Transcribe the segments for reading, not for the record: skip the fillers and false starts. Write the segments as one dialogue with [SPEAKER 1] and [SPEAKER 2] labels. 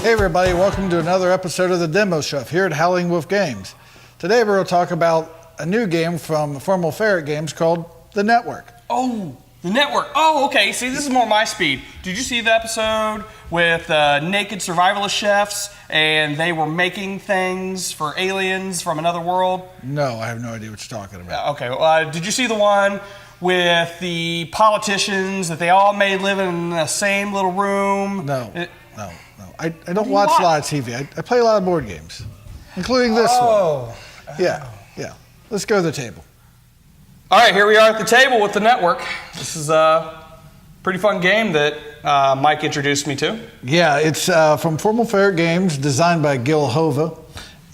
[SPEAKER 1] Hey everybody, welcome to another episode of the Demo Chef here at Howling Wolf Games. Today we're going to talk about a new game from Formal Ferret Games called The Network.
[SPEAKER 2] Oh, The Network. Oh, okay. See, this is more my speed. Did you see the episode with naked survivalist chefs and they were making things for aliens from another world?
[SPEAKER 1] No, I have no idea what you're talking about.
[SPEAKER 2] Okay. Did you see the one with the politicians that they all made live in the same little room?
[SPEAKER 1] No. I don't watch a lot of TV. I play a lot of board games, including this one. Yeah. Let's go to the table.
[SPEAKER 2] All right, here we are at the table with The Network. This is a pretty fun game that Mike introduced me to.
[SPEAKER 1] Yeah, it's from Formal Ferret Games, designed by Gil Hova.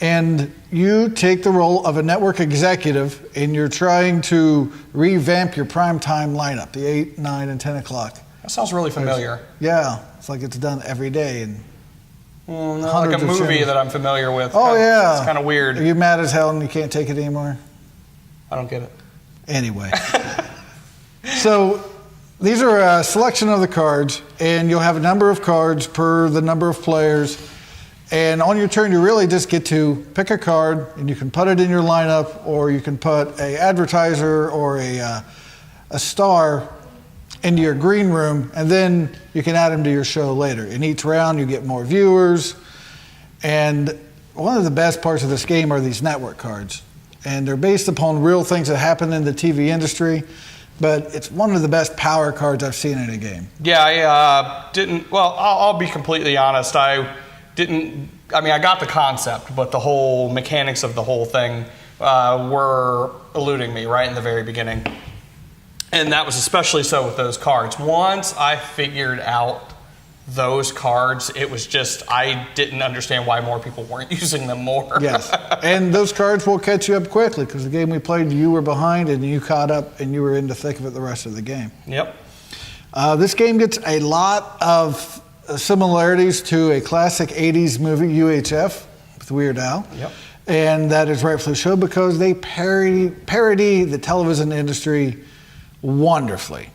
[SPEAKER 1] And you take the role of a network executive, and you're trying to revamp your primetime lineup, the 8, 9, and 10 o'clock.
[SPEAKER 2] That sounds really familiar.
[SPEAKER 1] Yeah, it's like it's done every day. And
[SPEAKER 2] like a movie that I'm familiar with.
[SPEAKER 1] Yeah.
[SPEAKER 2] It's kind of weird.
[SPEAKER 1] Are you mad as hell and you can't take it anymore?
[SPEAKER 2] I don't get it.
[SPEAKER 1] Anyway. So these are a selection of the cards, and you'll have a number of cards per the number of players. And on your turn, you really just get to pick a card, and you can put it in your lineup, or you can put a advertiser or a star into your green room, and then you can add them to your show later. In each round, you get more viewers. And one of the best parts of this game are these network cards. And they're based upon real things that happen in the TV industry, but it's one of the best power cards I've seen in a game.
[SPEAKER 2] Yeah, I didn't, well, I'll be completely honest. I got the concept, but the whole mechanics of the whole thing were eluding me right in the very beginning. And that was especially so with those cards. Once I figured out those cards, it was just, I didn't understand why more people weren't using them more.
[SPEAKER 1] Yes, and those cards will catch you up quickly, because the game we played, you were behind and you caught up and you were in the thick of it the rest of the game.
[SPEAKER 2] Yep.
[SPEAKER 1] This game gets a lot of similarities to a classic 80s movie, UHF, with Weird Al.
[SPEAKER 2] Yep.
[SPEAKER 1] And that is rightfully so, because they parody the television industry wonderfully.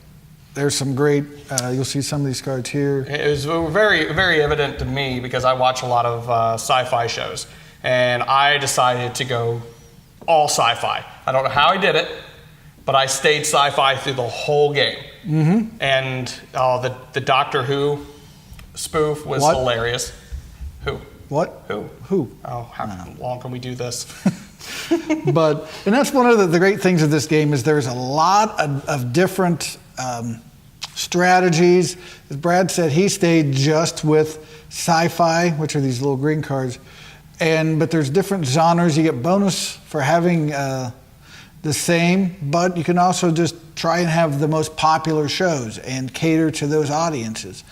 [SPEAKER 1] There's some great, you'll see some of these cards here.
[SPEAKER 2] It was very, very evident to me because I watch a lot of sci-fi shows, and I decided to go all sci-fi. I don't know how I did it, but I stayed sci-fi through the whole game. Mm-hmm. And the Doctor Who spoof was hilarious. Who?
[SPEAKER 1] What? Who?
[SPEAKER 2] Oh, how long can we do this?
[SPEAKER 1] And that's one of the great things of this game is there's a lot of different strategies. As Brad said, he stayed just with sci-fi, which are these little green cards. But there's different genres. You get bonus for having the same, but you can also just try and have the most popular shows and cater to those audiences.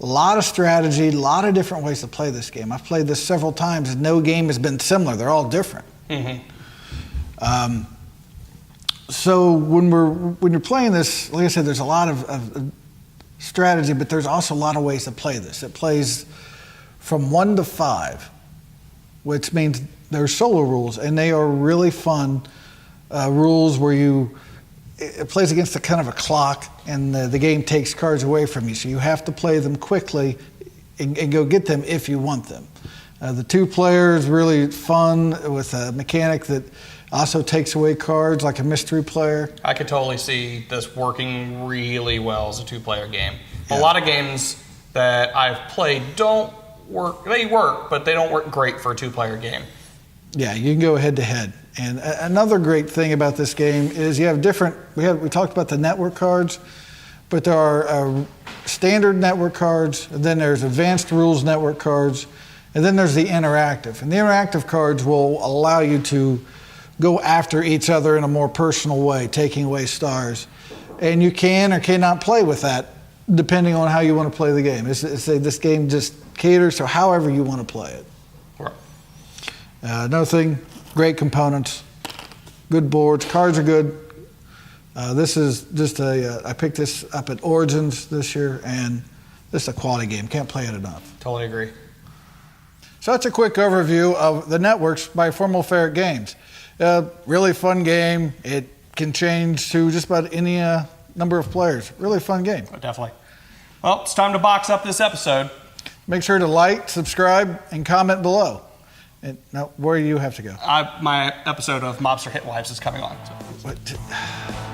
[SPEAKER 1] A lot of strategy, a lot of different ways to play this game. I've played this several times, and no game has been similar. They're all different. Mm-hmm. So when you're playing this, like I said, there's a lot of strategy, but there's also a lot of ways to play this. It plays from 1 to 5, which means there's solo rules, and they are really fun rules where it plays against a kind of a clock, and the game takes cards away from you, so you have to play them quickly and go get them if you want them. The 2 players, really fun with a mechanic that also takes away cards like a mystery player.
[SPEAKER 2] I could totally see this working really well as a 2-player game. Yeah. A lot of games that I've played don't work. They work, but they don't work great for a 2-player game.
[SPEAKER 1] Yeah, you can go head to head. And another great thing about this game is you have we talked about the network cards, but there are standard network cards, and then there's advanced rules network cards, and then there's the interactive. And the interactive cards will allow you to go after each other in a more personal way, taking away stars. And you can or cannot play with that, depending on how you want to play the game. This game just caters to however you want to play it.
[SPEAKER 2] Right.
[SPEAKER 1] Another thing, great components, good boards, cards are good. This is just I picked this up at Origins this year, and this is a quality game. Can't play it enough.
[SPEAKER 2] Totally agree.
[SPEAKER 1] So that's a quick overview of The Networks by Formal Ferret Games. Really fun game. It can change to just about any number of players. Really fun game.
[SPEAKER 2] Oh, definitely. Well, it's time to box up this episode.
[SPEAKER 1] Make sure to like, subscribe, and comment below. And now, where do you have to go?
[SPEAKER 2] My episode of Mobster Hit Wives is coming on. So.
[SPEAKER 1] What?